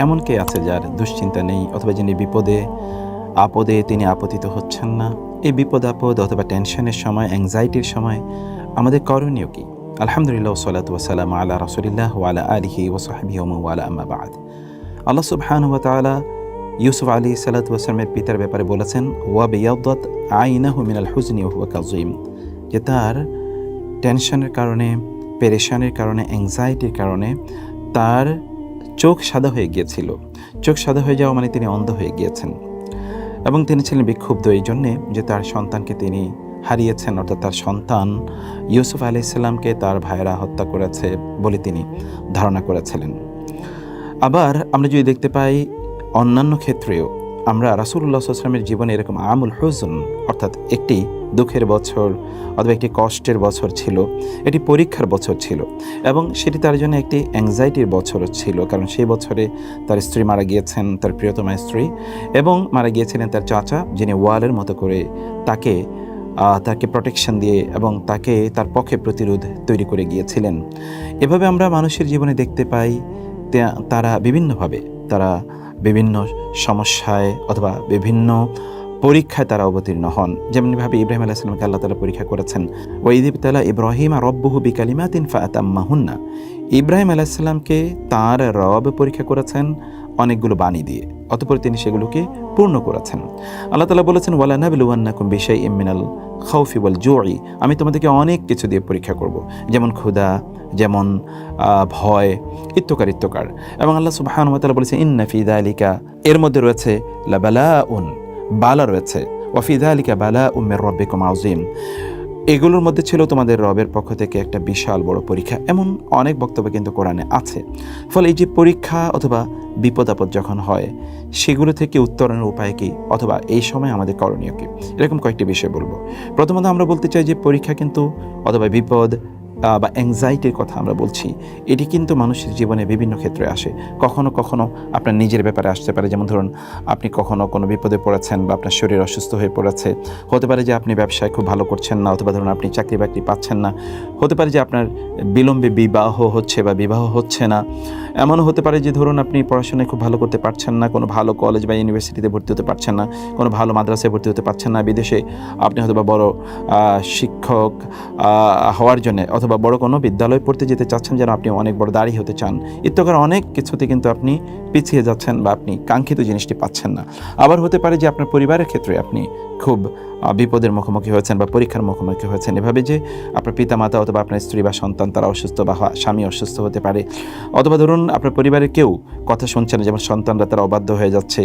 এমন কে আছে যার দুশ্চিন্তা নেই, অথবা যিনি বিপদে আপদে তিনি আপতিত হচ্ছেন না? এই বিপদ আপদ অথবা টেনশনের সময়, অ্যাংজাইটির সময় আমাদের করণীয় কি? আলহামদুলিল্লাহ ওয়াসসালাতু ওয়াসসালামু আলা রাসূলিল্লাহ ওয়া আলা আলিহি ওয়া সাহবিহি ওয়া মান ওয়ালা, আম্মা বা'দ। আল্লাহ সুবহানাহু ওয়া তাআলা ইউসুফ আলাইহিস সালাতু ওয়াসসালামের পিতার ব্যাপারে বলেছেন, ওয়া বিয়াদ্দাত আইনাহু মিনাল হুজনি ওয়া হুয়া কাযীম, যে তার টেনশনের কারণে, পেরেশানির কারণে, অ্যাংজাইটির কারণে তার চোখ সাদা হয়ে গিয়েছিল। চোখ সাদা হয়ে যাওয়া মানে তিনি অন্ধ হয়ে গিয়েছেন, এবং তিনি ছিলেন বিক্ষুব্ধ এই জন্যে যে তার সন্তানকে তিনি হারিয়েছেন, অর্থাৎ তার সন্তান ইউসুফ আলাইহিস সালামকে তার ভাইয়েরা হত্যা করেছে বলে তিনি ধারণা করেছিলেন। আবার আমরা যদি দেখতে পাই অন্যান্য ক্ষেত্রেও, আমরা রাসূলুল্লাহ সাল্লাল্লাহু আলাইহি ওয়াসাল্লামের জীবনে এরকম আমুল হুজন, অর্থাৎ একটি দুঃখের বছর অথবা একটি কষ্টের বছর ছিল, এটি পরীক্ষার বছর ছিল, এবং সেটি তার জন্য একটি অ্যাংজাইটির বছরও ছিল। কারণ সেই বছরে তার স্ত্রী মারা গিয়েছেন, তার প্রিয়তমা স্ত্রী, এবং মারা গিয়েছিলেন তার চাচা, যিনি ওয়ালের মতো করে তাকে প্রোটেকশন দিয়ে এবং তাকে তার পক্ষে প্রতিরোধ তৈরি করে গিয়েছিলেন। এভাবে আমরা মানুষের জীবনে দেখতে পাই তারা বিভিন্নভাবে বিভিন্ন সমস্যায় অথবা বিভিন্ন পরীক্ষায় তারা অবতীর্ণ হন। যেমনভাবে ইব্রাহিম আলাইহিস সালামকে আল্লাহ তাআলা পরীক্ষা করেছেন, ওয়া ইয ইবতালা ইব্রাহিমা রাব্বুহু বিকালিমাতিন ফাআতাম্মাহুন্না। ইব্রাহিম আলাইহিস সালামকে তার রব পরীক্ষা করেছেন অনেকগুলো বাণী দিয়ে, অতঃপর তিনি সেগুলোকে পূর্ণ করেছেন। আল্লাহ তাআলা বলেছেন, ওয়ালা নাবলুওয়ান্নাকুম বিশাইইম মিনাল খাউফি ওয়াল জুই, আমি তোমাদেরকে অনেক কিছু দিয়ে পরীক্ষা করব, যেমন ক্ষুধা, যেমন ভয়, ইত্তকার। এবং আল্লাহ সুবহানাহু ওয়া তাআলা বলেছেন, ইন্না ফি যালিকা, এর মধ্যে রয়েছে লাবালাউন, বালা রয়েছে, ওয়া ফি যালিকা বালাউম মির রাব্বিকুম আযীম, এগুলোর মধ্যে ছিল তোমাদের রবের পক্ষ থেকে একটা বিশাল বড় পরীক্ষা। এমন অনেক বক্তব্য কিন্তু কোরআনে আছে। ফলে এই যে পরীক্ষা অথবা বিপদ আপদ যখন হয়, সেগুলো থেকে উত্তরণের উপায় কী, অথবা এই সময় আমাদের করণীয় কী, এরকম কয়েকটি বিষয় বলবো। প্রথমত আমরা বলতে চাই যে পরীক্ষা কিন্তু অথবা বিপদ বা অ্যাংজাইটির কথা আমরা বলছি, এটি কিন্তু মানুষের জীবনে বিভিন্ন ক্ষেত্রে আসে। কখনো কখনো আপনার নিজের ব্যাপারে আসতে পারে, যেমন ধরুন আপনি কখনো কোনো বিপদে পড়েছেন বা আপনার শরীর অসুস্থ হয়ে পড়েছে, হতে পারে যে আপনি ব্যবসায় খুব ভালো করছেন না, অথবা ধরুন আপনি চাকরি বাকরি পাচ্ছেন না, হতে পারে যে আপনার বিলম্বে বিবাহ হচ্ছে বা বিবাহ হচ্ছে না, এমনও হতে পারে যে ধরুন আপনি পড়াশোনায় খুব ভালো করতে পারছেন না, কোনো ভালো কলেজ বা ইউনিভার্সিটিতে ভর্তি হতে পারছেন না, কোনো ভালো মাদ্রাসায় ভর্তি হতে পারছেন না, বিদেশে আপনি হয়তো বা বড় শিক্ষক হওয়ার জন্য অথবা বড় কোনো বিদ্যালয় পড়তে যেতে চাচ্ছেন, যেন আপনি অনেক বড় দাঁড়ি হতে চান, ইত্যাদি অনেক কিছুতে কিন্তু আপনি পিছিয়ে যাচ্ছেন বা আপনি কাঙ্ক্ষিত জিনিসটি পাচ্ছেন না। আবার হতে পারে যে আপনার পরিবারের ক্ষেত্রে আপনি খুব বিপদের মুখোমুখি হয়েছেন বা পরীক্ষার মুখোমুখি হয়েছেন, এভাবে যে আপনার পিতামাতা অথবা আপনার স্ত্রী বা সন্তান তারা অসুস্থ বা স্বামী অসুস্থ হতে পারে, অথবা ধরুন আপনার পরিবারের কেউ কথা শুনছে না, যেমন সন্তানরা তারা অবাধ্য হয়ে যাচ্ছে,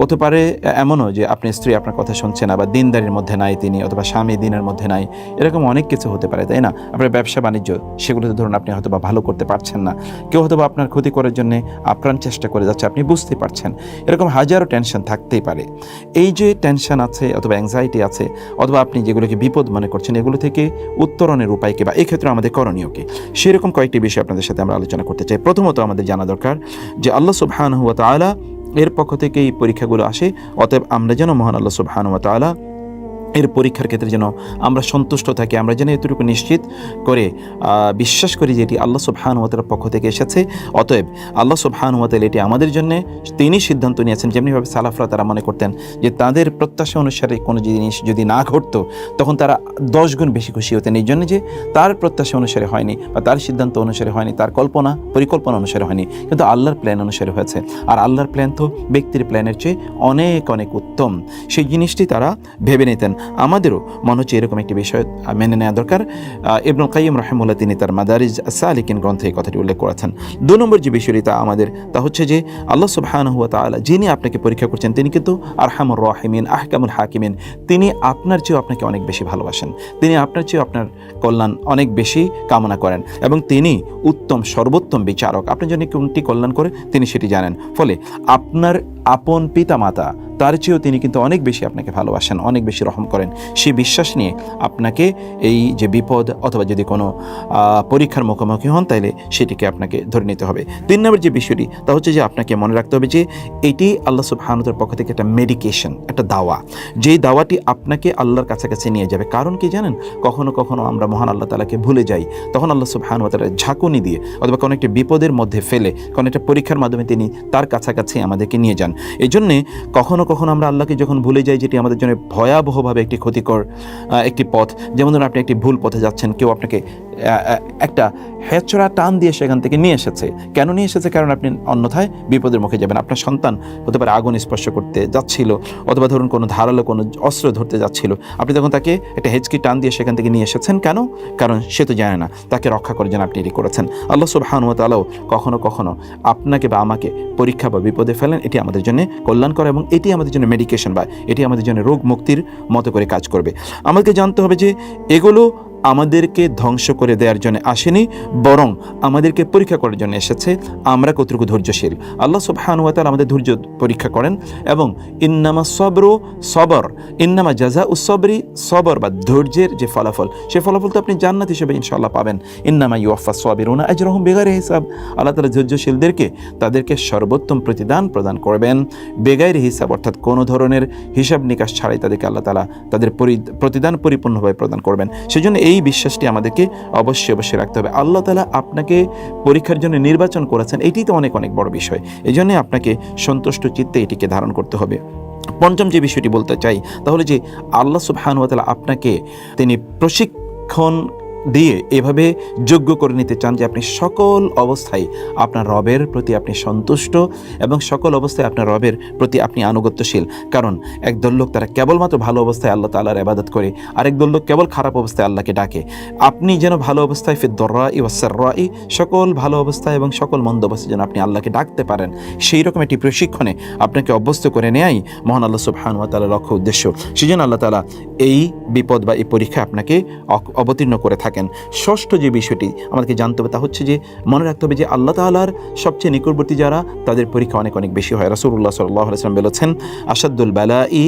হতে পারে এমনও যে আপনার স্ত্রী আপনার কথা শুনছে না বা দিনদারির মধ্যে নাই তিনি, অথবা স্বামী দিনের মধ্যে নাই, এরকম অনেক কিছু হতে পারে, তাই না? আপনার ব্যবসা বাণিজ্য, সেগুলোতে ধরুন আপনি হয়তো বা ভালো করতে পারছেন না, কেউ হয়তো বা আপনার ক্ষতি করার জন্য আপ্রাণ চেষ্টা করে যাচ্ছে, আপনি বুঝতে পারছেন, এরকম হাজারো টেনশন থাকতেই পারে। এই যে টেনশন আছে অথবা অ্যাংজাইটি আছে, অথবা আপনি যেগুলোকে বিপদ মনে করছেন, এগুলো থেকে উত্তরণের উপায় কি বা এই ক্ষেত্রে আমাদের করণীয় কি, সেরকম কয়েকটি বিষয় আপনাদের সাথে আমরা আলোচনা করতে চাই। প্রথমত আমাদের জানা দরকার যে আল্লাহ সুবহানাহু ওয়া তাআলা এর পক্ষ থেকে এই পরীক্ষাগুলো আসে, অতএব আমরা যেন মহান আল্লাহ সুবহানাহু ওয়া তাআলা এর পরীক্ষার ক্ষেত্রে যেন আমরা সন্তুষ্ট থাকি, আমরা যেন এতটুকু নিশ্চিত করে বিশ্বাস করি যে এটি আল্লাহ সুবহানাহু ওয়া তাআলার পক্ষ থেকে এসেছে। অতএব আল্লাহ সুবহানাহু ওয়া তাআলা এটি আমাদের জন্য তিনি সিদ্ধান্ত নিয়েছেন। যেমনিভাবে সালাফরা তারা মনে করতেন যে তাদের প্রত্যাশা অনুসারে কোনো জিনিস যদি না ঘটতো, তখন তারা 10 গুণ বেশি খুশি হতেন, এই জন্য যে তার প্রত্যাশা অনুসারে হয়নি বা তার সিদ্ধান্ত অনুসারে হয়নি, তার পরিকল্পনা অনুসারে হয়নি, কিন্তু আল্লাহর প্ল্যান অনুসারে হয়েছে। আর আল্লাহর প্ল্যান তো ব্যক্তির প্ল্যানের চেয়ে অনেক অনেক উত্তম, সেই জিনিসটি তারা ভেবে নিতেন। আমাদেরও মনে হচ্ছে এরকম একটি বিষয় মেনে নেওয়া দরকার। ইবনুল কাইয়িম রাহিমাহুল্লাহ তিনি তার মাদারিজ আস-সালিকিন গ্রন্থে এই কথাটি উল্লেখ করেছেন। 2 নম্বর যে বিষয়টি তা হচ্ছে যে আল্লাহ সুবহানাহু ওয়া তাআলা যিনি আপনাকে পরীক্ষা করছেন, তিনি কিন্তু আরহামুর রাহিমিন, আহকামুল হাকিমিন, তিনি আপনার চেয়েও আপনাকে অনেক বেশি ভালোবাসেন, তিনি আপনার চেয়েও আপনার কল্যাণ অনেক বেশি কামনা করেন, এবং তিনি উত্তম সর্বোত্তম বিচারক। আপনি যদি কোনটি কল্যাণ করে তিনি সেটি জানেন। ফলে আপনার আপন পিতামাতা তার চেয়েও তিনি কিন্তু অনেক বেশি আপনাকে ভালোবাসেন, অনেক বেশি রহম করেন। সেই বিশ্বাস নিয়ে আপনাকে এই যে বিপদ অথবা যদি কোনো পরীক্ষার মুখোমুখি হন, তাইলে সেটিকে আপনাকে ধরে নিতে হবে। 3 নম্বর যে বিষয়টি তা হচ্ছে যে আপনাকে মনে রাখতে হবে যে এটি আল্লাহ সুবহানাহু ওয়া তাআলার পক্ষ থেকে একটা মেডিকেশন, একটা দাওয়া, যেই দাওয়াটি আপনাকে আল্লাহর কাছাকাছি নিয়ে যাবে। কারণ কি জানেন, কখনো কখনো আমরা মহান আল্লাহ তাআলাকে ভুলে যাই, তখন আল্লাহ সুবহানাহু ওয়া তাআলা ঝাঁকুনি দিয়ে অথবা কোনো একটা বিপদের মধ্যে ফেলে, কোনো একটা পরীক্ষার মাধ্যমে তিনি তার কাছাকাছি আমাদেরকে নিয়ে যান। এই জন্যে কখনো কখনো আমরা আল্লাহকে যখন ভুলে যাই, যেটি আমাদের জন্য ভয়াবহভাবে একটি ক্ষতিকর একটি পথ। যেমন ধরুন আপনি একটি ভুল পথে যাচ্ছেন, কেউ আপনাকে একটা হেঁচড়া টান দিয়ে সেখান থেকে নিয়ে এসেছে। কেন নিয়ে এসেছে? কারণ আপনি অন্যথায় বিপদের মুখে যাবেন। আপনার সন্তান হতে পারে আগুন স্পর্শ করতে যাচ্ছিল, অথবা ধরুন কোনো ধারালো কোনো অস্ত্র ধরতে যাচ্ছিল, আপনি তখন তাকে একটা হেঁচকি টান দিয়ে সেখান থেকে নিয়ে এসেছেন। কেন? কারণ সে তো জানে না, তাকে রক্ষা করার জন্য আপনি এটি করেছেন। আল্লাহ সুবহানাহু ওয়া তাআলাও কখনো কখনো আপনাকে বা আমাকে পরীক্ষা বা বিপদে ফেলেন, এটি আমাদের জন্য কল্যাণকর এবং এটি আমাদের জন্য মেডিকেশন বা এটি আমাদের জন্য রোগ মুক্তির মতো করে কাজ করবে। আমাদেরকে জানতে হবে যে এগুলো আমাদেরকে ধ্বংস করে দেওয়ার জন্য আসেনি, বরং আমাদেরকে পরীক্ষা করার জন্য এসেছে আমরা কতটুকু ধৈর্যশীল। আল্লাহ সুবহানাহু ওয়া তাআলা আমাদের ধৈর্য পরীক্ষা করেন এবং ইন্নামা সবরু সবর, ইন্নামা জাযাউ সবরি সবর, বা ধৈর্যের যে ফলাফল, সেই ফলাফল তো আপনি জান্নাত হিসেবে ইনশাআল্লাহ পাবেন। ইন্নামা ইউওয়াফাস সাবিরুনা আজরাহুম বিগাইরি হিসাব, আল্লাহ তাআলা ধৈর্যশীলদেরকে তাদেরকে সর্বোত্তম প্রতিদান প্রদান করবেন বেগাইরি হিসাব, অর্থাৎ কোনো ধরনের হিসাব নিকাশ ছাড়াই তাদেরকে আল্লাহ তাআলা তাদের প্রতিদান পরিপূর্ণভাবে প্রদান করবেন। সেজন্য এই বিশ্বাসটি আমাদেরকে অবশ্যই অবশ্যই রাখতে হবে। আল্লাহ তাআলা আপনাকে পরীক্ষার জন্য নির্বাচন করেছেন, এটি তো অনেক অনেক বড় বিষয়। এই জন্যে আপনাকে সন্তুষ্ট চিত্তে এটিকে ধারণ করতে হবে। পঞ্চম যে বিষয়টি বলতে চাই তাহলে যে আল্লাহ সুবহানাহু ওয়া তাআলা আপনাকে তিনি প্রশিক্ষণ দিয়ে এভাবে যোগ্য করে নিতে চান যে আপনি সকল অবস্থায় আপনার রবের প্রতি আপনি সন্তুষ্ট এবং সকল অবস্থায় আপনার রবের প্রতি আপনি আনুগত্যশীল। কারণ একদল লোক তারা কেবলমাত্র ভালো অবস্থায় আল্লাহ তাআলার ইবাদত করে, আরেকদল লোক কেবল খারাপ অবস্থায় আল্লাহকে ডাকে। আপনি যেন ভালো অবস্থায় ফিদ-দররাই ওয়াস-সাররাই, সকল ভালো অবস্থায় এবং সকল মন্দ অবস্থায় যেন আপনি আল্লাহকে ডাকতে পারেন, সেই রকম একটি প্রশিক্ষণে আপনাকে অভ্যস্ত করে নেয়াই মহান আল্লাহ সুবহানাহু ওয়া তাআলার লক্ষ্য উদ্দেশ্য। সেজন্য আল্লাহ তাআলা এই বিপদ বা এই পরীক্ষা আপনাকে অবতীর্ণ করে থাকেন। ষষ্ঠ যে বিষয়টি আমাদেরকে জানতে হবে তা হচ্ছে যে মনে রাখতে হবে যে আল্লাহ তাআলার সবচেয়ে নিকটবর্তী যারা, তাদের পরীক্ষা অনেক অনেক বেশি হয়। রাসূলুল্লাহ সাল্লাল্লাহু আলাইহি ওয়াসাল্লাম বলেছেন, আশাদ্দুল বালাই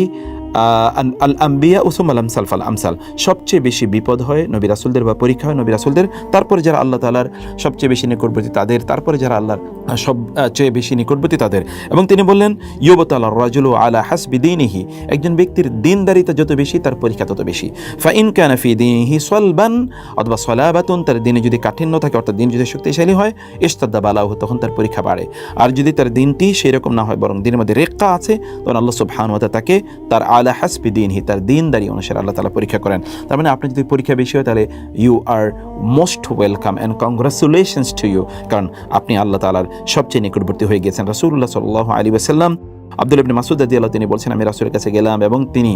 আল আম্বিয়া উসুমাল আমসাল ফাল আমসাল, সবচেয়ে বেশি বিপদ হয় নবী রাসূলদের বা পরীক্ষা হয় নবী রাসূলদের, তারপরে যারা আল্লাহ তাআলার সবচেয়ে বেশি নিকটবর্তী তাদের, তারপরে যারা আল্লাহর সবচেয়ে বেশি নিকটবর্তী তাদের। এবং তিনি বললেন, ইউবতালার রাজুলু আলা হাসবি দীনিহি, একজন ব্যক্তির দিনদারিতা যত বেশি তার পরীক্ষা তত বেশি। ফা ইন কানা ফি দীনিহি সালবান অথবা সালাবাতুন, তার দিনে যদি কাঠিন্য থাকে অর্থাৎ দিন যদি শক্তিশালী হয়, ইশতাদ্দা বালাহু, তখন তার পরীক্ষা বাড়ে। আর যদি তার দিনটি সেরকম না হয় বরং দিনের মধ্যে রেক্কা আছে, তখন আল্লাহ সুবহানাহু ওয়া তাআলা তাকে তার আলা হাসবি দীনহি, তার দিনদারি অনুসারে আল্লাহ তাআলা পরীক্ষা করেন। তার মানে আপনি যদি পরীক্ষা বেশি হয় তাহলে you are most welcome and congratulations to you, কারণ আপনি আল্লাহ তাআলার সবচেয়ে নিকটবর্তী হয়ে গেছেন। রাসূলুল্লাহ সাল্লাল্লাহু আলাইহি ওয়াসাল্লাম আব্দুল্লাহ ইবনে মাসউদ রাদিয়াল্লাহু, তিনি বলছেন, আমি রাসূলের কাছে গেলাম এবং তিনি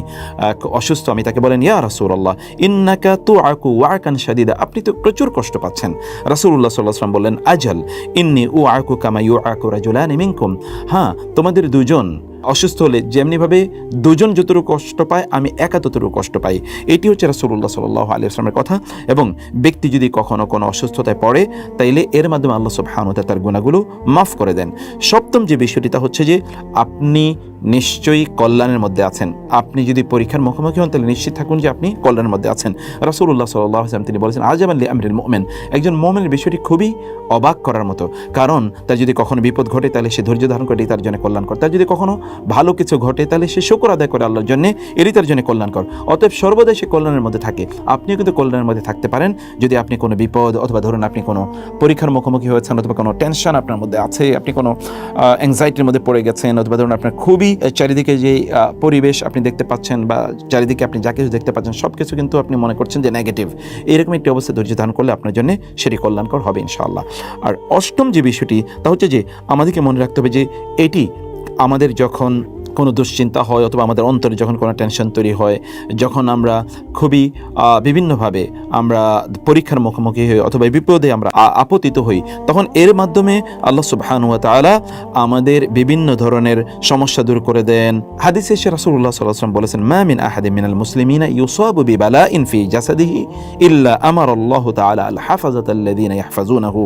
অসুস্থ। আমি তাকে বলেন, ইয়া রাসূলুল্লাহ ইন্নাকা তুআকু ওয়াকান শাদীদা, আপনি তো প্রচুর কষ্ট পাচ্ছেন। রাসূলুল্লাহ সাল্লাল্লাহু আলাইহি ওয়াসাল্লাম বললেন, আজাল ইন্নী উআকু কামা ইউআকু রাজুলানি মিনকুম, হ্যাঁ তোমাদের দুজন অসুস্থ হলে যেমনিভাবে দুজন যতটুকু কষ্ট পায় আমি একা ততটুকু কষ্ট পাই। এটি হচ্ছে রাসূলুল্লাহ সাল্লাল্লাহু আলাইহি ওয়াসাল্লামের কথা। এবং ব্যক্তি যদি কখনো কোনো অসুস্থতায় পড়ে তাইলে এর মাধ্যমে আল্লাহ সুবহানাহু ওয়া তাআলা তার গুনাহগুলো মাফ করে দেন। সপ্তম যে বিষয়টি তা হচ্ছে যে আপনি নিশ্চয়ই কল্যাণের মধ্যে আছেন। আপনি যদি পরীক্ষার মুখোমুখি হন তাহলে নিশ্চিত থাকুন যে আপনি কল্যাণের মধ্যে আছেন। রাসূলুল্লাহ সাল্লাল্লাহু আলাইহি ওয়াসাল্লাম তিনি বলেছেন, আজাবান লিআমরিল মুমিন, একজন মুমিনের বিষয়টি খুবই অবাক করার মতো। কারণ তার যদি কখনো বিপদ ঘটে তাহলে সে ধৈর্য ধারণ করে, তার জন্য কল্যাণকর। তার যদি কখনো ভালো কিছু ঘটে তাহলে সে শুকর আদায় করে আল্লাহর জন্য, এরই তার জন্য কল্যাণকর। অতএব সর্বদাই সে কল্যাণের মধ্যে থাকে। আপনিও কিন্তু কল্যাণের মধ্যে থাকতে পারেন যদি আপনি কোনো বিপদ অথবা ধরুন আপনি কোনো পরীক্ষার মুখোমুখি হয়েছেন অথবা কোনো টেনশন আপনার মধ্যে আছে, আপনি কোনো অ্যাংজাইটির মধ্যে পড়ে গেছেন, অথবা ধরুন আপনার খুবই চারিদিকে যে পরিবেশ আপনি দেখতে পাচ্ছেন বা চারিদিকে আপনি যা কিছু দেখতে পাচ্ছেন সব কিছু কিন্তু আপনি মনে করছেন যে নেগেটিভ, এরকম একটি অবস্থা ধৈর্য ধারণ করলে আপনার জন্য সেটি কল্যাণকর হবে ইনশাআল্লাহ। আর অষ্টম যে বিষয়টি তা হচ্ছে যে আমাদেরকে মনে রাখতে হবে যে এটি আমাদের যখন কোনো দুশ্চিন্তা হয় অথবা আমাদের অন্তরে যখন কোনো টেনশন তৈরি হয়, যখন আমরা খুবই বিভিন্নভাবে আমরা পরীক্ষার মুখোমুখি হই অথবা বিপদে আমরা আপতিত হই, তখন এর মাধ্যমে আল্লাহ সুবহানাহু ওয়া তাআলা আমাদের বিভিন্ন ধরনের সমস্যা দূর করে দেন। হাদিসে রাসূলুল্লাহ সাল্লাল্লাহু আলাইহি ওয়াসাল্লাম বলেছেন, মা মিন আহাদিন মিনাল মুসলিমিনা ইউসাবু বিবালাইন ফি জাসাদিহি ইল্লা আমারাল্লাহু তাআলা আল হাফাযাতা আল্লাযীনা ইয়াহফাযুনাহু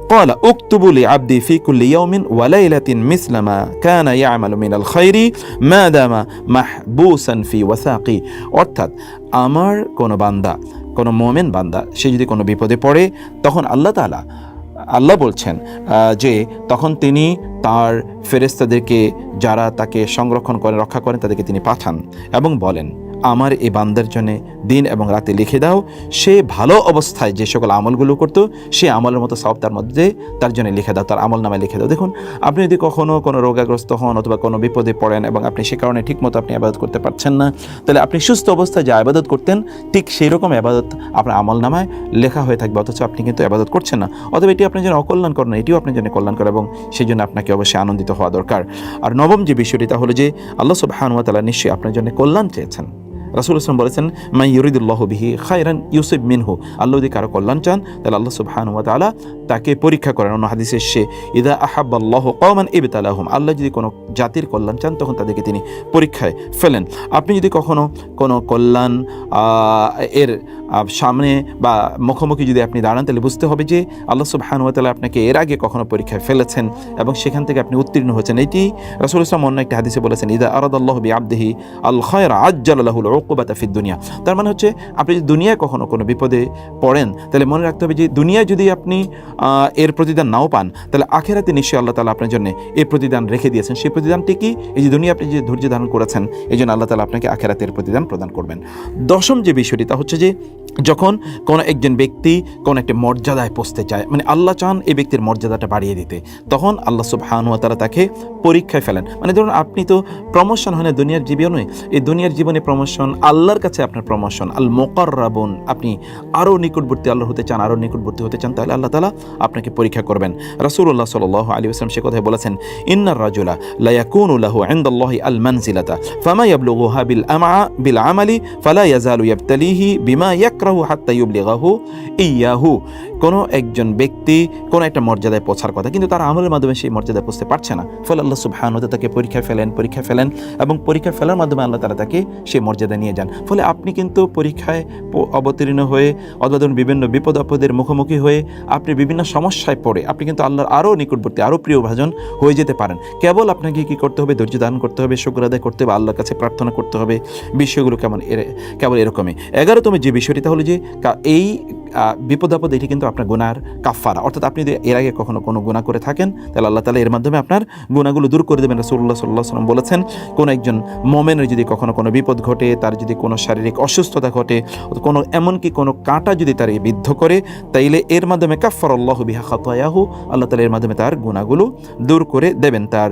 ক্বালা উকতুবু লিআবদি ফি কুল্লি ইয়াওমিন ওয়া লাইলাতিন মিসলা মা কানা ইয়া'মালু মিনাল খায়রি মা দামা মাহবুসান ফি ওয়াসাকি, অর্থাৎ আমার কোনো বান্দা, কোনো মোমেন বান্দা, সে যদি কোনো বিপদে পড়ে, তখন আল্লাহ বলছেন যে তখন তিনি তার ফেরেশতাদেরকে, যারা তাকে সংরক্ষণ করেন, রক্ষা করেন, তাদেরকে তিনি পাঠান এবং বলেন, আমার এই বান্দার জন্যে দিন এবং রাতে লিখে দাও, সে ভালো অবস্থায় যে সকল আমলগুলো করতো সে আমলের মতো সওয়াব তার মধ্যে তার জন্য লিখে দাও, তার আমল নামায় লিখে দাও। দেখুন, আপনি যদি কখনও কোনো রোগাগ্রস্ত হন অথবা কোনো বিপদে পড়েন এবং আপনি সে কারণে ঠিকমতো আপনি ইবাদত করতে পারছেন না, তাহলে আপনি সুস্থ অবস্থায় যে ইবাদত করতেন ঠিক সেই রকম ইবাদত আপনার আমল নামায় লেখা হয়ে থাকবে, অথচ আপনি কিন্তু ইবাদত করছেন না। অথবা এটি আপনার জন্য অকল্যাণকর না, এটিও আপনার জন্য কল্যাণকর, এবং সেই জন্য আপনাকে অবশ্যই আনন্দিত হওয়া দরকার। আর নবম যে বিষয়টি, তা হলো যে আল্লাহ সুবহানাহু ওয়া তাআলা নিশ্চয়ই আপনার জন্য কল্যাণ চেয়েছেন। রাসূল সাল্লাল্লাহু আলাইহি ওয়াসাল্লাম বলেছেন, মান ইউরিদুল্লাহু বিহি খায়রান ইউসিব মিনহু, আল্লাহ যদি কারো কল্যাণ চান তাহলে আল্লাহ সুবহানাহু ওয়া তাআলা তাকে পরীক্ষা করেন। অন্য হাদিসে এসেছে, ইযা আহাব্বাল্লাহু কওমান ইবতালাহুম, আল্লাহ যদি কোনো জাতির কল্যাণ চান তখন তাদেরকে তিনি পরীক্ষায় ফেলেন। আপনি যদি কখনো কোনো কল্যাণ এর সামনে বা মুখোমুখি যদি আপনি দাঁড়ান, তাহলে বুঝতে হবে যে আল্লাহ সুবহানাহু ওয়া তাআলা আপনাকে এর আগে কখনো পরীক্ষায় ফেলেছেন এবং সেখান থেকে আপনি উত্তীর্ণ হয়েছেন। এটি রাসূল সাল্লাল্লাহু আলাইহি ওয়াসাল্লাম অন্য একটা হাদিসে বলেছেন, ইযা আরাদাল্লাহু বিআবদিহি আল খায়রা আজ্জালা লাহুল উকুবাতা ফিদ দুনিয়া। তার মানে হচ্ছে, আপনি যদি দুনিয়ায় কখনো কোনো বিপদে পড়েন, তাহলে মনে রাখতে হবে যে দুনিয়ায় যদি আপনি এর প্রতিদান নাও পান, তাহলে আখিরাতে নিশ্চয়ই আল্লাহ তাআলা আপনার জন্য এই প্রতিদান রেখে দিয়েছেন। সেই প্রতিদানটি কি? এই যে দুনিয়া আপনি যে ধৈর্য ধারণ করেছেন, এই জন্য আল্লাহ তাআলা আপনাকে আখিরাতের প্রতিদান প্রদান করবেন। দশম যে বিষয়টি, তা হচ্ছে যে যখন কোনো একজন ব্যক্তি কোনো একটা মর্যাদায় পৌঁছতে চায়, মানে আল্লাহ চান এই ব্যক্তির মর্যাদাটা বাড়িয়ে দিতে, তখন আল্লাহ সুবহানাহু ওয়া তাআলা তাকে পরীক্ষায় ফেলেন। মানে ধরুন, আপনি তো প্রমোশন হয় না দুনিয়ার জীবনে, এই দুনিয়ার জীবনে প্রমোশন, আল্লাহর কাছে আপনার প্রমোশন, আল মুকাররাবুন, আপনি আরও নিকটবর্তী আল্লাহর হতে চান, আরও নিকটবর্তী হতে চান, তাহলে আল্লাহ তাআলা আপনাকে পরীক্ষা করবেন। রাসূলুল্লাহ সাল্লাল্লাহু আলাইহি ওয়াসাল্লাম সে কথাই বলেছেন, ইন্নার রাজুলা লা ইয়াকুনু লাহু ইনদাল্লাহি আল মানজিলাতা ফামা ইয়াবলুগুহা বিল আমালি ফালা ইয়াজালু ইয়াবতালিহি বিমা ইয়াকরাহু হাত্তা ইউবলিগাহু ইয়াহু। কোনো একজন ব্যক্তি কোনো একটা মর্যাদায় পৌঁছার কথা, কিন্তু তার আমলের মাধ্যমে সেই মর্যাদায় পৌঁছতে পারছে না, ফলে আল্লাহ সুবহানাহু ওয়া তাআলা তাকে পরীক্ষা ফেলেন এবং পরীক্ষা ফেলার মাধ্যমে আল্লাহ তাআলা তাকে সেই মর্যাদা নিয়ে যান। ফলে আপনি কিন্তু পরীক্ষায় অবতীর্ণ হয়ে অথবা ধরুন বিভিন্ন বিপদ আপদের মুখোমুখি হয়ে আপনি বিভিন্ন সমস্যায় পড়ে আপনি কিন্তু আল্লাহর আরও নিকটবর্তী, আরও প্রিয়ভাজন হয়ে যেতে পারেন। কেবল আপনাকে কী করতে হবে? ধৈর্য ধারণ করতে হবে, শুকর আদায় করতে হবে, আল্লাহর কাছে প্রার্থনা করতে হবে। বিষয়গুলো কেবল এরকমই। 11তম যে বিষয়টি, তাহলে যে এই বিপদ আপদ, এটি কিন্তু আপনার গুনার কাফারা, অর্থাৎ আপনি যদি এর আগে কখনো কোনো গুনাহ করে থাকেন, তাহলে আল্লাহ তাআলা এর মাধ্যমে আপনার গুনাহগুলো দূর করে দেবেন। রাসূলুল্লাহ সাল্লাল্লাহু আলাইহি ওয়াসাল্লাম বলেছেন, কোনো একজন মুমিনের যদি কখনো কোনো বিপদ ঘটে, তার যদি কোনো শারীরিক অসুস্থতা ঘটে, কোনো এমনকি কোনো কাঁটা যদি তার বিদ্ধ করে, তাইলে এর মাধ্যমে কাফফারাল্লাহু বিহা খাতায়াহু, আল্লাহ তাআলা এর মাধ্যমে তার গুনাহগুলো দূর করে দেবেন, তার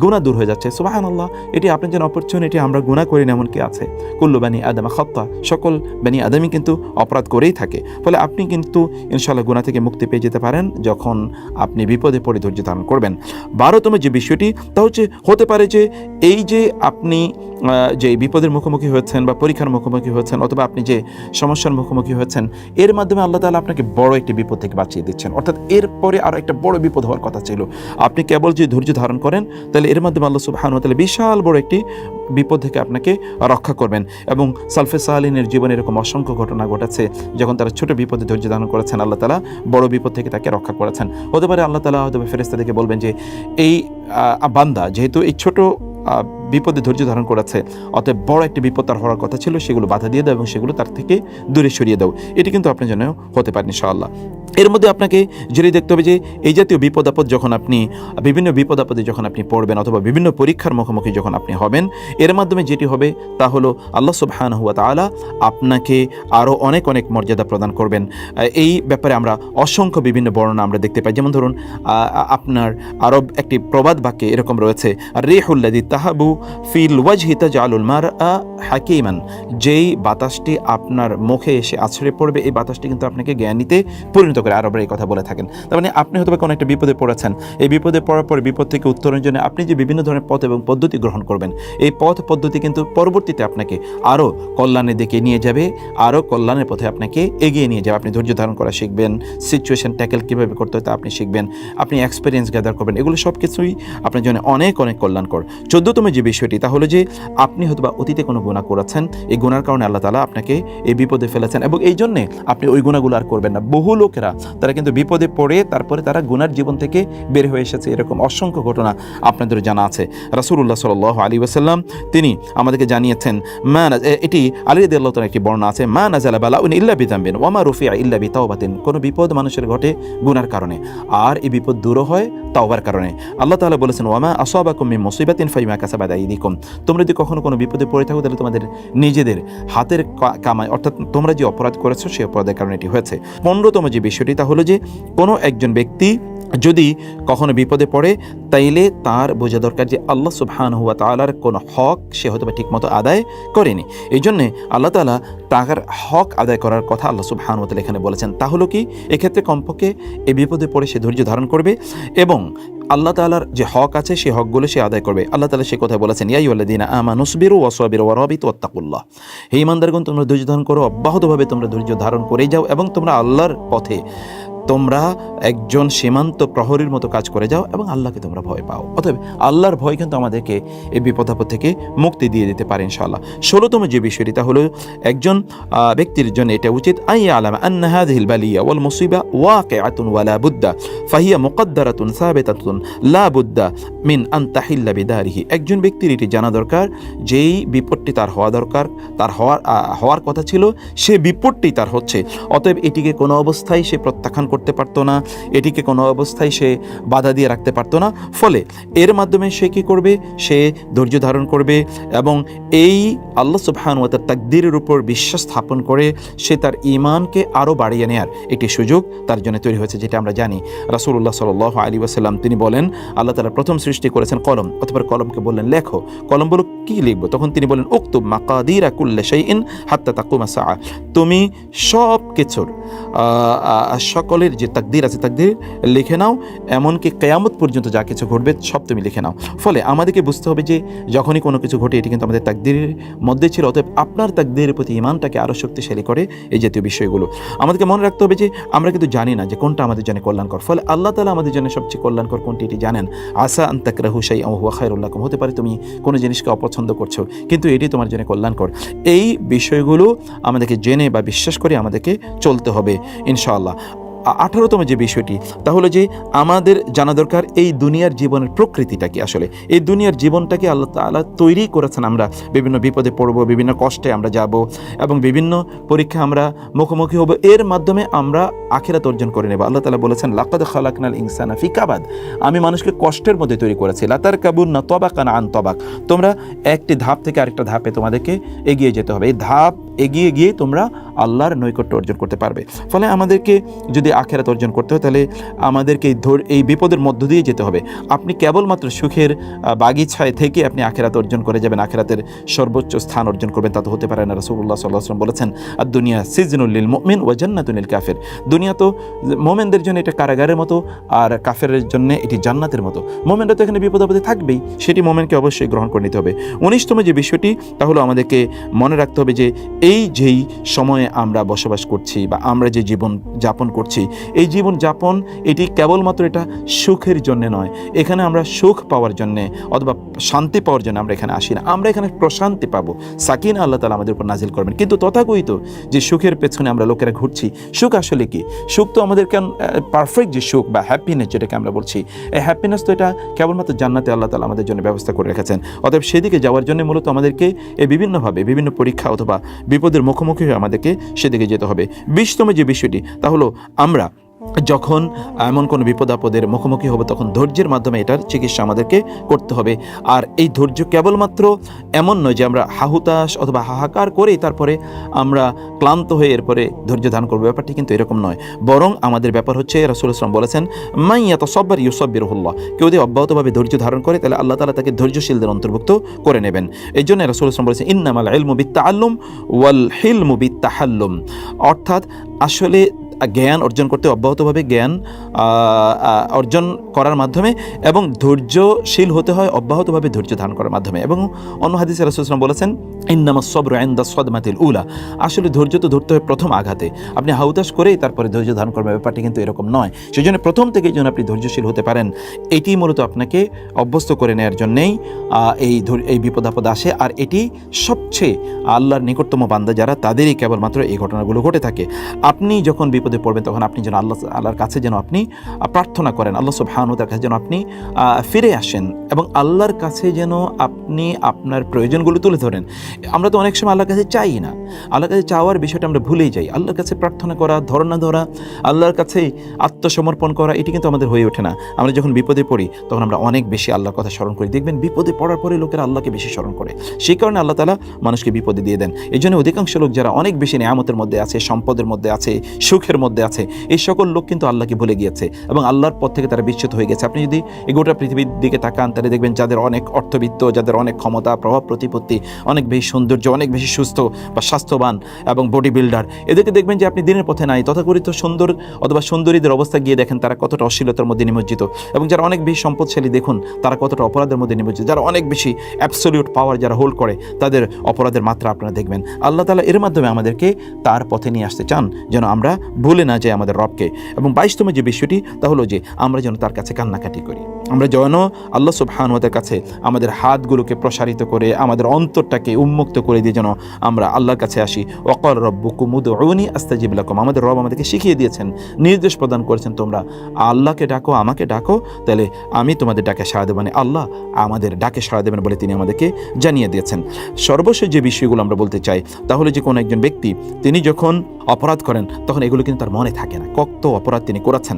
গুনাহ দূর হয়ে যাচ্ছে। সুবহানাল্লাহ, এটি আপনার জন্য অপরচুনিটি। আমরা গুনাহ করি না এমন কি আছে? কুল্লু বানি আদম খাত্তা, সকল বানি আদমই কিন্তু অপরাধ করেই থাকে। ফলে আপনি কিন্তু ইনশাআল্লাহ গুনাহ থেকে মুক্তি পেয়ে যেতে পারেন যখন আপনি বিপদে পড়ে ধৈর্য ধারণ করবেন। 12তম যে বিষয়টি, তা হচ্ছে, হতে পারে যে এই যে আপনি যে বিপদের মুখোমুখি হয়েছেন বা পরীক্ষার মুখোমুখি হয়েছেন অথবা আপনি যে সমস্যার মুখোমুখি হয়েছেন, এর মাধ্যমে আল্লাহ তাআলা আপনাকে বড় একটি বিপদ থেকে বাঁচিয়ে দিচ্ছেন। অর্থাৎ এরপরে আরও একটা বড় বিপদ হওয়ার কথা ছিল, আপনি কেবল যে ধৈর্য ধারণ করেন, তাহলে এর মাধ্যমে আল্লাহ সুবহানাহু ওয়া তাআলা বিশাল বড় একটি বিপদ থেকে আপনাকে রক্ষা করবেন। এবং সালফে সালিহিনের জীবনে এরকম অসংখ্য ঘটনা ঘটেছে, যখন তারা ছোট বিপদে ধৈর্য ধারণ করেছেন, আল্লাহ তাআলা বড় বিপদ থেকে তাকে রক্ষা করেছেন। হতে পারে আল্লাহ তাআলা হয়তো ফেরেশতাদেরকে বলবেন যে এই বান্দা যেহেতু এই ছোট বিপদে ধৈর্য ধারণ করেছে, অতএব বড় একটি বিপদ তার হওয়ার কথা ছিল, সেগুলো বাধা দিয়ে দাও এবং সেগুলো তার থেকে দূরে সরিয়ে দাও। এটি কিন্তু আপনার জন্য হতে পারে ইনশাআল্লাহ। এর মধ্যে আপনাকে যদি দেখতে হবে যে এই জাতীয় বিপদ আপদ যখন আপনি বিভিন্ন বিপদ আপদে যখন আপনি পড়বেন অথবা বিভিন্ন পরীক্ষার মুখোমুখি যখন আপনি হবেন, এর মাধ্যমে যেটি হবে তা হলো আল্লাহ সুবহানাহু ওয়া তাআলা আপনাকে আরও অনেক অনেক মর্যাদা প্রদান করবেন। এই ব্যাপারে আমরা অসংখ্য বিভিন্ন বর্ণনা আমরা দেখতে পাই। যেমন ধরুন, আপনার আরব একটি প্রবাদ বাক্যে এরকম রয়েছে, রিহুল্লাযী তাহাবু ফিল ওয়াজহি তাজআলুল মারআ হাকিমান, যেই বাতাসটি আপনার মুখে এসে আছড়ে পড়বে, এই বাতাসটি কিন্তু আপনাকে জ্ঞানীতে পরিণত করে। আরবরা এই কথা বলে থাকেন। তার মানে আপনি হয়তো কোনো একটা বিপদে পড়েছেন, এই বিপদে পড়ার পরে বিপদ থেকে উত্তরণের জন্য আপনি যে বিভিন্ন ধরনের পথ এবং পদ্ধতি গ্রহণ করবেন, এই পথ পদ্ধতি কিন্তু পরবর্তীতে আপনাকে আরও কল্যাণের দিকে নিয়ে যাবে, আরও কল্যাণের পথে আপনাকে এগিয়ে নিয়ে যাবে। আপনি ধৈর্য ধারণ করা শিখবেন, সিচুয়েশন ট্যাকেল কীভাবে করতে হয় তা আপনি শিখবেন, আপনি এক্সপিরিয়েন্স গ্যাদার করবেন। এগুলো সব কিছুই আপনার জন্য অনেক অনেক কল্যাণকর। 14তম যে বিষয়টি, তা হলো যে আপনি হয়তোবা অতীতে কোনো গুনাহ করেছেন, এই গুনার কারণে আল্লাহ তাআলা আপনাকে এই বিপদে ফেলেছেন এবং এই জন্যে আপনি ওই গুনাহগুলো আর করবেন না। বহু লোকেরা যারা, তারা কিন্তু বিপদে পড়ে তারপরে তারা গুনার জীবন থেকে বের হয়ে এসেছে। এরকম অসংখ্য ঘটনা আপনাদের জানা আছে। রাসূলুল্লাহ সাল্লাল্লাহু আলাইহি ওয়াসাল্লাম তিনি আমাদেরকে জানিয়েছেন, এটি আলী রাদিয়াল্লাহু তাআলার একটি বর্ণনা আছে, মা নাযালা বালাউন ইল্লা বিযামবিন ওয়া মা রুফিআ ইল্লা বিতাওবাতিন। কোনো বিপদ মানুষের ঘটে গুনার কারণে, আর এই বিপদ দূর হয় তাওবার কারণে। আল্লাহ তাআলা বলেছেন, ওয়া মা আসাবাকুম মিন মুসিবাতিন ফাবিমা কাসাবাত আইদিকুম। তোমরা যদি কখনো কোনো বিপদে পড়ে থাকো তাহলে তোমাদের নিজেদের হাতের কামাই, অর্থাৎ তোমরা যে অপরাধ করেছো সেই অপরাধের কারণে এটি হয়েছে। 15তম যে বিষয়টি তা হলো যে কোনো একজন ব্যক্তি যদি কখনো বিপদে পড়ে তাইলে তার বোঝা দরকার যে আল্লাহ সুবহানাহু ওয়া তাআলার কোনো হক সে হয়তো ঠিকমতো আদায় করেনি। এই জন্যে আল্লাহ তাআলা তার হক আদায় করার কথা আল্লাহ সুবহানাহু ওয়া তাআলা এখানে বলেছেন। তা হলো কি, এক্ষেত্রে কমপক্ষে এই বিপদে পড়ে সে ধৈর্য ধারণ করবে এবং আল্লাহ তাআলার যে হক আছে সেই হকগুলো সে আদায় করবে। আল্লাহ তাআলা সে কথা বলেছেন, ইয়া আইয়ুহাল্লাযীনা আমানু সবিরু ওয়াসাবিরু ওয়ারাবিতু ওয়াত্তাকুল্লাহ। হে ঈমানদারগণ, তোমরা ধৈর্য ধারণ করো, অব্যাহতভাবে তোমরা ধৈর্য ধারণ করেই যাও এবং তোমরা আল্লাহর পথে তোমরা একজন সীমান্ত প্রহরীর মতো কাজ করে যাও এবং আল্লাহকে তোমরা ভয় পাও। অতএব আল্লাহর ভয় কিন্তু আমাদেরকে এই বিপদ আপদ থেকে মুক্তি দিয়ে দিতে পারে ইনশাআল্লাহ। 16তম যে বিষয়টি তা হলো একজন ব্যক্তির জন্য এটা উচিত, আইয়া আলামা আন্না হাযিহিল বালিয়া ওয়াল মুসিবা ওয়াকিআতুন ওয়া লা বুদ্দা ফাহিয়া মুকদ্দারাতুন সাবিতাতুন লা বুদ্দা মিন আন তাহিল্লা বিদারিহি। একজন ব্যক্তির এটি জানা দরকার, যেই বিপদটি তার হওয়া দরকার, তার হওয়ার কথা ছিল, সে বিপদটি তার হচ্ছে। অতএব এটিকে কোনো অবস্থায় সে প্রত্যাখ্যান করতে পারতো না, এটিকে কোনো অবস্থায় সে বাধা দিয়ে রাখতে পারতো না। ফলে এর মাধ্যমে সে কি করবে, সে ধৈর্য ধারণ করবে এবং এই আল্লাহ সুবহানাহু ওয়া তাআলার তাকদীরের উপর বিশ্বাস স্থাপন করে সে তার ঈমানকে আরও বাড়িয়ে নেয়ার একটি সুযোগ তার জন্য তৈরি হয়েছে, যেটা আমরা জানি। রাসূলুল্লাহ সাল্লাল্লাহু আলাইহি ওয়াসাল্লাম তিনি বলেন, আল্লাহ তাআলা প্রথম সৃষ্টি করেছেন কলম, অথবা কলমকে বললেন লেখো। কলম বলল কি লিখবো? তখন তিনি বলেন, উকতুব মাকাদিরা কুল্লি শাইইন হাত্তা তাকুমা সাআ। তুমি সব কিছুর সকলের যে তাকদীর আছে তাকদীর লিখে নাও, এমনকি কিয়ামত পর্যন্ত যা কিছু ঘটবে সব তুমি লিখে নাও। ফলে আমাদেরকে বুঝতে হবে যে যখনই কোনো কিছু ঘটে এটি কিন্তু আমাদের তাকদীরের মধ্যে ছিল। অতএব আপনার তাকদীরের প্রতি ঈমানটাকে আরও শক্তিশালী করে এই জাতীয় বিষয়গুলো। আমাদেরকে মনে রাখতে হবে যে আমরা কিন্তু জানি না যে কোনটা আমাদের জন্য কল্যাণকর। ফলে আল্লাহ তাআলা আমাদের জন্য সবচেয়ে কল্যাণকর কোনটি এটি জানেন। আসা আন তাকরাহু শাইআন ওয়া হুয়া খায়রুল লাকুম। হতে পারে তুমি কোনো জিনিসকে অপছন্দ করছো কিন্তু এটি তোমার জন্য কল্যাণকর। এই বিষয়গুলো আমাদেরকে জেনে বা বিশ্বাস করে আমাদেরকে চলতে হবে ইনশাআল্লাহ। 18তম যে বিষয়টি তা হলো যে আমাদের জানা দরকার এই দুনিয়ার জীবনের প্রকৃতিটা কি। আসলে এই দুনিয়ার জীবনটাকে আল্লাহ তাআলা তৈরি করেছেন, আমরা বিভিন্ন বিপদে পড়ব, বিভিন্ন কষ্টে আমরা যাব এবং বিভিন্ন পরীক্ষা আমরা মুখোমুখি হব, এর মাধ্যমে আমরা আখিরাত অর্জন করে নেব। আল্লাহ তাআলা বলেছেন, লাকাদ খালাকনাল ইনসানা ফি কাবাদ। আমি মানুষকে কষ্টের মধ্যে তৈরি করেছি। লাতারকাবুন্না তাবাকান আন তাবাক। তোমরা একটি ধাপ থেকে আরেকটা ধাপে তোমাদেরকে এগিয়ে যেতে হবে। এই ধাপ এগিয়ে গিয়ে তোমরা আল্লাহর নৈকট্য অর্জন করতে পারবে। ফলে আমাদেরকে যদি আখিরাত অর্জন করতে হয় তাহলে আমাদেরকে এই বিপদের মধ্য দিয়ে যেতে হবে। আপনি কেবলমাত্র সুখের বাগিচায় থেকে আপনি আখিরাত অর্জন করে যাবেন, আখিরাতের সর্বোচ্চ স্থান অর্জন করবেন, তা তো হতে পারে না। রাসূলুল্লাহ সাল্লাল্লাহু আলাইহি ওয়াসাল্লাম বলেছেন, আর দুনিয়া সিজনুল লিল মুমিন ওয়া জান্নাতুল লিল কাফির। দুনিয়া তো মুমিনদের জন্য এটা কারাগারের মতো, আর কাফেরের জন্য এটি জান্নাতের মতো। মুমিনরা তো এখানে বিপদ আপদে থাকবেই, সেটি মুমিনকে অবশ্যই গ্রহণ করে নিতে হবে। 19তম যে বিষয়টি তা হলো আমাদেরকে মনে রাখতে হবে যে এই যেই সময়ে আমরা বসবাস করছি বা আমরা যে জীবন যাপন করছি, এই জীবন যাপন এটি কেবলমাত্র এটা সুখের জন্য নয়। এখানে আমরা সুখ পাওয়ার জন্যে অথবা শান্তি পাওয়ার জন্য আমরা এখানে আসি না। আমরা এখানে প্রশান্তি পাবো, সাকিনা আল্লাহ তাআলা আমাদের উপর নাজিল করবেন। কিন্তু তথাকথিত যে সুখের পেছনে আমরা লোকেরা ঘুরছি, সুখ আসলে কি? সুখ তো আমাদের পারফেক্ট যে সুখ বা হ্যাপিনেস যেটাকে আমরা বলছি, এই হ্যাপিনেস তো এটা কেবলমাত্র জান্নাতে আল্লাহ তাআলা আমাদের জন্য ব্যবস্থা করে রেখেছেন। অতএব সেদিকে যাওয়ার জন্য মূলত আমাদেরকে এই বিভিন্নভাবে বিভিন্ন পরীক্ষা অথবা বিপদের মুখোমুখি হয়ে আমাদেরকে সেদিকে যেতে হবে। 20তম যে বিষয়টি তা হলো আমরা যখন এমন কোনো বিপদ আপদের মুখোমুখি হবে তখন ধৈর্যের মাধ্যমে এটার চিকিৎসা আমাদেরকে করতে হবে। আর এই ধৈর্য কেবলমাত্র এমন নয় যে আমরা হাহুতাশ অথবা হাহাকার করেই তারপরে আমরা ক্লান্ত হয়ে এরপরে ধৈর্য ধারণ করবো, ব্যাপারটি কিন্তু এরকম নয়। বরং আমাদের ব্যাপার হচ্ছে, রাসূলুল্লাহ সাল্লাল্লাহু আলাইহি ওয়াসাল্লাম বলেছেন, মান ইয়াতাসাব্বার ইউসাব্বিরুহুল্লাহ। কেউ যদি অব্যাহতভাবে ধৈর্য ধারণ করে তাহলে আল্লাহ তাআলা তাকে ধৈর্যশীলদের অন্তর্ভুক্ত করে নেবেন। এই জন্য রাসূলুল্লাহ সাল্লাল্লাহু আলাইহি ওয়াসাল্লাম বলেছেন, ইন্নামাল ইলমু বিত্তাআল্লুম ওয়াল হিলমু বিত্তাহাল্লুম। অর্থাৎ আসলে জ্ঞান অর্জন করতে অব্যাহতভাবে জ্ঞান অর্জন করার মাধ্যমে এবং ধৈর্যশীল হতে হয় অব্যাহতভাবে ধৈর্য ধারণ করার মাধ্যমে। এবং অন্য হাদিসে রাসূলুল্লাহ সাল্লাল্লাহু আলাইহি ওয়াসাল্লাম বলেছেন, ইন্নামাস সাবরু ইনদা সাদমাতিল উলা। আসলে ধৈর্য তো ধরতে হয় প্রথম আঘাতে। আপনি হাউতাশ করেই তারপরে ধৈর্য ধারণ করবেন, ব্যাপারটি কিন্তু এরকম নয়। সেই জন্য প্রথম থেকেই যেন আপনি ধৈর্যশীল হতে পারেন, এটি মূলত আপনাকে অভ্যস্ত করে নেওয়ার জন্যেই এই বিপদ আপদ আসে। আর এটি সবচেয়ে আল্লাহর নিকটতম বান্দা যারা, তাদেরই কেবলমাত্র এই ঘটনাগুলো ঘটে থাকে। আপনি যখন বিপদে বিপদে পড়বেন তখন আপনি যেন আল্লাহর কাছে যেন আপনি প্রার্থনা করেন, আল্লাহ সুবহানাহু ওয়া তাআলার কাছে যেন আপনি ফিরে আসেন এবং আল্লাহর কাছে যেন আপনি আপনার প্রয়োজনগুলো তুলে ধরেন। আমরা তো অনেক সময় আল্লাহর কাছে চাই না, আল্লাহর কাছে চাওয়ার বিষয়টা আমরা ভুলেই যাই। আল্লাহর কাছে প্রার্থনা করা, ধরনা ধরা, আল্লাহর কাছে আত্মসমর্পণ করা, এটি কিন্তু আমাদের হয়ে ওঠে না। আমরা যখন বিপদে পড়ি তখন আমরা অনেক বেশি আল্লাহর কথা স্মরণ করি। দেখবেন বিপদে পড়ার পরে লোকেরা আল্লাহকে বেশি স্মরণ করে, সেই কারণে আল্লাহ তাআলা মানুষকে বিপদে দিয়ে দেন। এই জন্য অধিকাংশ লোক যারা অনেক বেশি নেয়ামতের মধ্যে আছে, সম্পদের মধ্যে আছে, সুখের মধ্যে আছে, এই সকল লোক কিন্তু আল্লাহকে ভুলে গিয়েছে এবং আল্লাহর পথ থেকে তারা বিচ্যুত হয়ে গেছে। আপনি যদি এই গোটা পৃথিবীর দিকে তাকান তাহলে দেখবেন যাদের অনেক অর্থবিত্ত, যাদের অনেক ক্ষমতা, প্রভাব প্রতিপত্তি, অনেক বেশি সৌন্দর্য, অনেক বেশি সুস্থ বা স্বাস্থ্যবান এবং বডি বিল্ডার, এদেরকে দেখবেন যে আপনি দিনের পথে নাই। তথাকথিত সুন্দর অথবা সুন্দরীদের অবস্থা গিয়ে দেখেন তারা কতটা অশ্লীলতার মধ্যে নিমজ্জিত, এবং যারা অনেক বেশি সম্পদশালী দেখুন তারা কতটা অপরাধের মধ্যে নিমজ্জিত। যারা অনেক বেশি অ্যাবসলিউট পাওয়ার যারা হোল্ড করে তাদের অপরাধের মাত্রা আপনারা দেখবেন। আল্লাহ তাআলা এর মাধ্যমে আমাদেরকে তার পথে নিয়ে আসতে চান যেন আমরা ভুলে না যাই আমাদের রবকে। এবং 22তম যে বিষয়টি তা হলো যে আমরা যেন তার কাছে কান্নাকাটি করি। আমরা যেন আল্লাহ সুবহানাহু ওয়া তাআলার কাছে আমাদের হাতগুলোকে প্রসারিত করে আমাদের অন্তরটাকে উন্মুক্ত করে দিয়ে যেন আমরা আল্লাহর কাছে আসি। ওয়াকাল রাব্বুকুম উদউনি আস্তাজিব লাকুম। আমাদের রব আমাদেরকে শিখিয়ে দিয়েছেন, নির্দেশ প্রদান করেছেন, তোমরা আল্লাহকে ডাকো, আমাকে ডাকো, তাহলে আমি তোমাদের ডাকে সাড়া দেব। মানে আল্লাহ আমাদের ডাকে সাড়া দেবেন বলে তিনি আমাদেরকে জানিয়ে দিয়েছেন। সর্বশেষ যে বিষয়গুলো আমরা বলতে চাই তাহলে যে কোনো একজন ব্যক্তি তিনি যখন অপরাধ করেন তখন এগুলো কিন্তু তার মনে থাকে না কত অপরাধ তিনি করেছেন।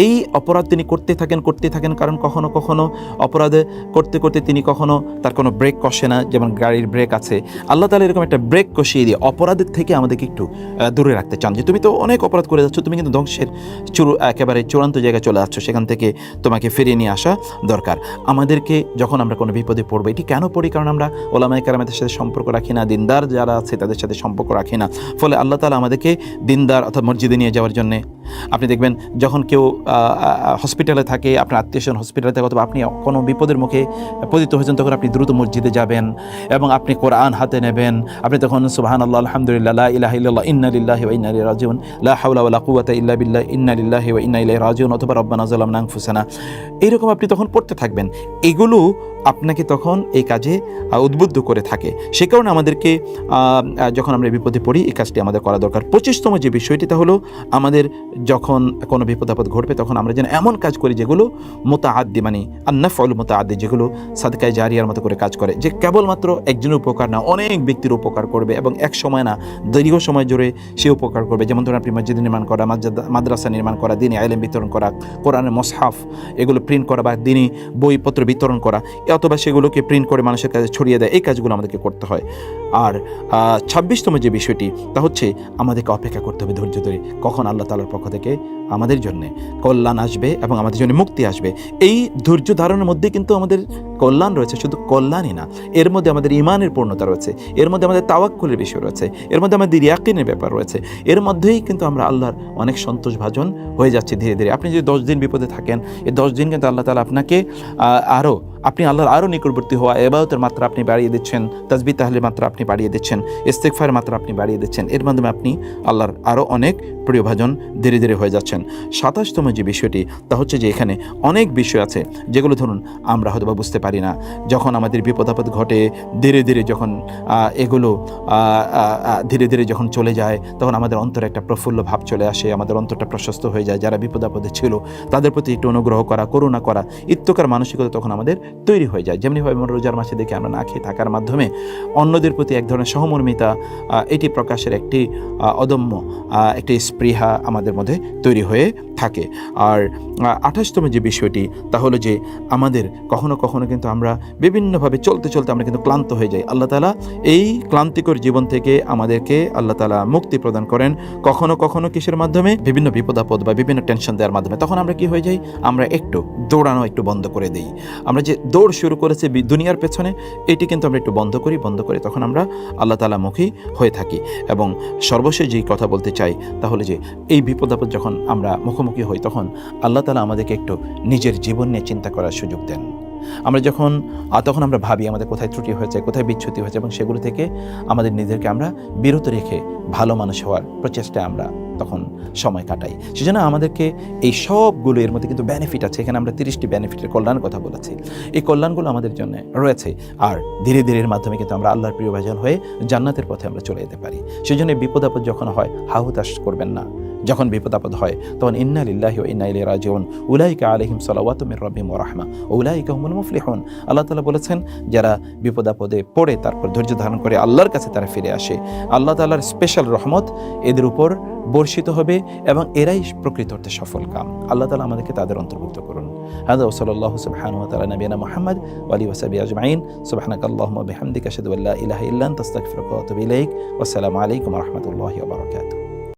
এই অপরাধ তিনি করতে থাকেন, কারণ কখনো কখনো অপরাধ করতে করতে তিনি কখনো তার কোনো ব্রেক কষে না, যেমন গাড়ির ব্রেক আছে। আল্লাহ তাআলা এরকম একটা ব্রেক কষিয়ে দিয়ে অপরাধের থেকে আমাদেরকে একটু দূরে রাখতে চান, যে তুমি তো অনেক অপরাধ করে যাচ্ছ, তুমি কিন্তু ধ্বংসের একেবারে চূড়ান্ত জায়গায় চলে যাচ্ছ, সেখান থেকে তোমাকে ফিরিয়ে নিয়ে আসা দরকার। আমাদেরকে যখন আমরা কোনো বিপদে পড়বো, এটি কেন পড়ি? কারণ আমরা ওলামায়ে কেরামের সাথে সম্পর্ক রাখি না, দিনদার যারা আছে তাদের সাথে সম্পর্ক রাখি না। ফলে আল্লাহ তাআলা আমাদেরকে দিনদার অর্থাৎ মসজিদে নিয়ে যাওয়ার জন্যে, আপনি দেখবেন যখন কেউ হসপিটালে থাকে, আপনার আত্মীয়স্বজন হসপিটালে থাকে, অথবা আপনি কোনো বিপদের মুখে পতিত হয়েছেন, তখন আপনি দ্রুত মসজিদে যাবেন এবং আপনি কোরআন হাতে নেবেন। আপনি তখন সুবহানাল্লাহ, আলহামদুলিল্লাহ, লা ইলাহা ইল্লাল্লাহ, ইন্না লিল্লাহি ওয়া ইন্না ইলাইহি রাজিউন, লা হাওলা ওয়া লা কুওয়াতা ইল্লা বিল্লাহ, ইন্না লিল্লাহি ওয়া ইন্না ইলাইহি রাজিউন, অথবা রব্বানা যালামনা আনফুসানা, এইরকম আপনি তখন পড়তে থাকবেন। এগুলো আপনাকে তখন এই কাজে উদ্বুদ্ধ করে থাকে। সে কারণে আমাদেরকে যখন আমরা বিপদে পড়ি এই কাজটি আমাদের করা দরকার। 25তম যে বিষয়টি তা হলো আমাদের যখন কোনো বিপদ আপদ ঘটবে তখন আমরা যেন এমন কাজ করি যেগুলো মুতাআদ্দি, মানে আন-নাফউল মুতাআদ্দি, যেগুলো সাদকায়ে জারিয়ার মতো করে কাজ করে, যে কেবলমাত্র একজনের উপকার না, অনেক ব্যক্তির উপকার করবে এবং এক সময় না, দীর্ঘ সময় জুড়ে সে উপকার করবে। যেমন ধরুন আপনি মসজিদ নির্মাণ করা, মাদ্রাসা নির্মাণ করা, দ্বীনি ইলম বিতরণ করা, কোরআনের মুসহাফ এগুলো প্রিন্ট করা বা দ্বীনি বইপত্র বিতরণ করা, অথবা সেগুলোকে প্রিন্ট করে মানুষের কাছে ছড়িয়ে দেয়, এই কাজগুলো আমাদেরকে করতে হয়। আর 26তম যে বিষয়টি তা হচ্ছে আমাদেরকে অপেক্ষা করতে হবে ধৈর্য ধরে, কখন আল্লাহ তাআলার পক্ষ থেকে আমাদের জন্য কল্যাণ আসবে এবং আমাদের জন্য মুক্তি আসবে। এই ধৈর্য ধারণের মধ্যে কিন্তু আমাদের কল্যাণ রয়েছে, শুধু কল্যাণই না, এর মধ্যে আমাদের ঈমানের পূর্ণতা রয়েছে, এর মধ্যে আমাদের তাওয়াক্কুলের বিষয় রয়েছে, এর মধ্যে আমাদের ইয়াকিনের ব্যাপার রয়েছে, এর মধ্যেই কিন্তু আমরা আল্লাহর অনেক সন্তোষভাজন হয়ে যাচ্ছি ধীরে ধীরে। আপনি যদি 10 দিন বিপদে থাকেন, এই 10 দিন কিন্তু আল্লাহ তাআলা আপনাকে আপনি আল্লাহর আরও নিকটবর্তী হওয়া, ইবাদতের মাত্রা আপনি বাড়িয়ে দিচ্ছেন, তাসবিহ তাহলিলের মাত্রা আপনি বাড়িয়ে দিচ্ছেন, ইস্তিগফারের মাত্রা আপনি বাড়িয়ে দিচ্ছেন, এর মাধ্যমে আপনি আল্লাহর আরও অনেক প্রিয়ভাজন ধীরে ধীরে হয়ে যাচ্ছেন। 27তম যে বিষয়টি তা হচ্ছে যে এখানে অনেক বিষয় আছে যেগুলো ধরুন আমরা হয়তো বা বুঝতে পারি না। যখন আমাদের বিপদ আপদ ঘটে ধীরে ধীরে, যখন এগুলো ধীরে ধীরে যখন চলে যায়, তখন আমাদের অন্তরে একটা প্রফুল্ল ভাব চলে আসে, আমাদের অন্তরটা প্রশস্ত হয়ে যায়। যারা বিপদ আপদে ছিল তাদের প্রতি একটু অনুগ্রহ করা, করুণা করা, ইত্তকার মানসিকতা তখন আমাদের তৈরি হয়ে যায়। যেমনিভাবে আমরা রোজার মাসে দেখে আমরা না খেয়ে থাকার মাধ্যমে অন্যদের প্রতি এক ধরনের সহমর্মিতা, এটি প্রকাশের একটি অদম্য একটি স্পৃহা আমাদের মধ্যে তৈরি হয়ে থাকে। আর 28তম যে বিষয়টি তা হলো যে আমাদের কখনো কখনো কিন্তু আমরা বিভিন্নভাবে চলতে চলতে আমরা কিন্তু ক্লান্ত হয়ে যাই। আল্লাহ তাআলা এই ক্লান্তিকর জীবন থেকে আমাদেরকে আল্লাহ তাআলা মুক্তি প্রদান করেন কখনো কখনো কিসের মাধ্যমে? বিভিন্ন বিপদ আপদ বা বিভিন্ন টেনশন দেওয়ার মাধ্যমে। তখন আমরা কি হয়ে যাই? আমরা একটু দৌড়ানো একটু বন্ধ করে দিই। আমরা যে দৌড় শুরু করেছি দুনিয়ার পেছনে, এটি কিন্তু আমরা একটু বন্ধ করি, তখন আমরা আল্লাহ তাআলা মুখী হয়ে থাকি। এবং সর্বশেষ যেই কথা বলতে চাই তাহলে যে এই বিপদ আপদ যখন আমরা মুখোমুখি হই তখন আল্লাহ তাআলা আমাদেরকে একটু নিজের জীবন নিয়ে চিন্তা করার সুযোগ দেন। আমরা যখন তখন আমরা ভাবি আমাদের কোথায় ত্রুটি হয়েছে, কোথায় বিচ্যুতি হয়েছে, এবং সেগুলো থেকে আমাদের নিজেদেরকে আমরা বিরত রেখে ভালো মানুষ হওয়ার প্রচেষ্টায় আমরা তখন সময় কাটাই। সেজন্য আমাদেরকে এই সবগুলো, এর মধ্যে কিন্তু বেনিফিট আছে। এখানে আমরা 30টি বেনিফিটের কল্যাণের কথা বলেছি। এই কল্যাণগুলো আমাদের জন্য রয়েছে, আর ধীরে ধীরে এর মাধ্যমে কিন্তু আমরা আল্লাহর প্রিয় ভাজন হয়ে জান্নাতের পথে আমরা চলে যেতে পারি। সেজন্য বিপদ আপদ যখন হয় হাহুতাশ করবেন না। যখন বিপদ আপদ হয় তখন ইন্না লিল্লাহি ওয়া ইন্না ইলাইহি রাজিউন উলাইকা আলাইহিম সালাওয়াতু মির রাব্বিহিম ওয়া রাহমা ওয়া উলাইকা হুমুল মুফলিহুন। আল্লাহ তাআলা বলেছেন, যারা বিপদ আপদে পড়ে তারপর ধৈর্য ধারণ করে আল্লাহর কাছে তারা ফিরে আসে, আল্লাহ তাআলার স্পেশাল রহমত এদের উপর বর্ষিত হবে এবং এরাই প্রকৃত অর্থে সফল কাম। আল্লাহ তাআলা আমাদেরকে তাদের অন্তর্ভুক্ত করুন। হাদা ওয়া সাল্লাল্লাহু সুবহানাহু ওয়া তাআলা নবিয়ানা মুহাম্মদ ওয়া আলিহি ওয়া সাহবিহি আজমাইন। সুবহানাকাল্লাহুম্মা ওয়া বিহামদিকা আশহাদু আল্লা ইলাহা ইল্লা আনতা আস্তাগফিরুকা ওয়া আতুবু ইলাইক। ওয়া আসসালামু আলাইকুম ওয়া রাহমাতুল্লাহি ওয়া বারাকাতুহু।